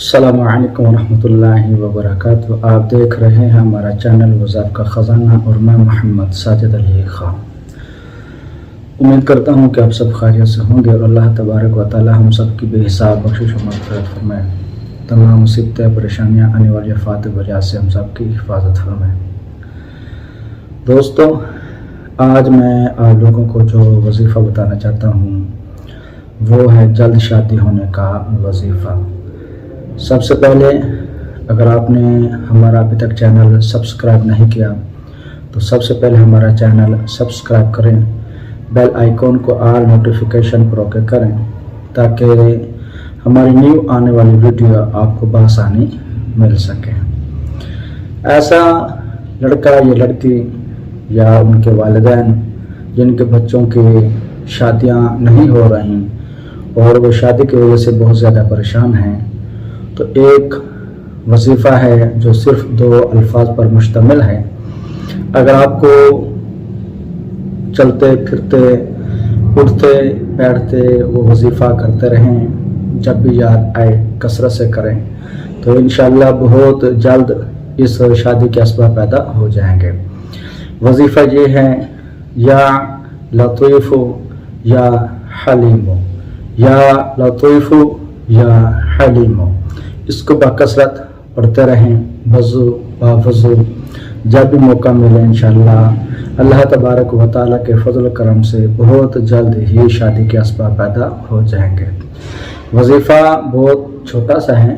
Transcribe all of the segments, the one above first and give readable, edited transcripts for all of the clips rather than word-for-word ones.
अस्सलामु अलैकुम वरहमतुल्लाहि वबरकातुहू। आप देख रहे हैं हमारा चैनल वज़ाफ़ का ख़ज़ाना और मैं मोहम्मद साजिद अली खां। उम्मीद करता हूँ कि आप सब खैरियत से होंगे और अल्लाह तबारक व तआला हम सब की बेहिसाब बख्शिश और मग़फ़िरत फरमाए। तमाम मुसीबतें परेशानियाँ आने वाली आफ़ात वजह से हम सब की हिफाजत फरमाए। दोस्तों, आज मैं आप लोगों को जो वजीफ़ा बताना चाहता हूँ वो है जल्द शादी होने का वजीफ़ा। सबसे पहले अगर आपने हमारा अभी तक चैनल सब्सक्राइब नहीं किया तो सबसे पहले हमारा चैनल सब्सक्राइब करें, बेल आइकॉन को ऑल नोटिफिकेशन पर ओके करें ताकि हमारी न्यू आने वाली वीडियो आपको बआसानी मिल सके। ऐसा लड़का या लड़की या उनके वालिदैन जिनके बच्चों की शादियां नहीं हो रही और वो शादी की वजह से बहुत ज़्यादा परेशान हैं, तो एक वजीफ़ा है जो सिर्फ 2 अल्फाज पर मुश्तमिल है। अगर आपको चलते फिरते उठते बैठते वो वजीफ़ा करते रहें, जब भी याद आए कसरत से करें तो इंशाअल्लाह बहुत जल्द इस शादी के असबाब पैदा हो जाएंगे। वजीफ़ा ये है या लतीफ़ या हलीम, या लतीफ़ या हलीम। इसको बकसरत पढ़ते रहें वज़ू बावज़ू, जब भी मौका मिले इंशाअल्लाह अल्लाह तबारक व तआला के फजल करम से बहुत जल्द ही शादी के असबाब पैदा हो जाएंगे। वजीफ़ा बहुत छोटा सा है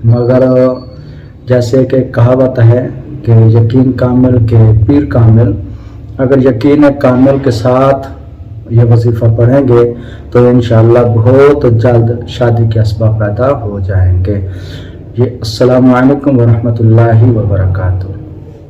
मगर जैसे कि कहावत है कि यकीन कामिल के पीर कामिल। अगर यकीन कामिल के साथ ये वजीफ़ा पढ़ेंगे तो इंशाअल्लाह बहुत जल्द शादी के असबाब पैदा हो जाएंगे। ये अस्सलामु अलैकुम वरहमतुल्लाहि वबरकातुहू।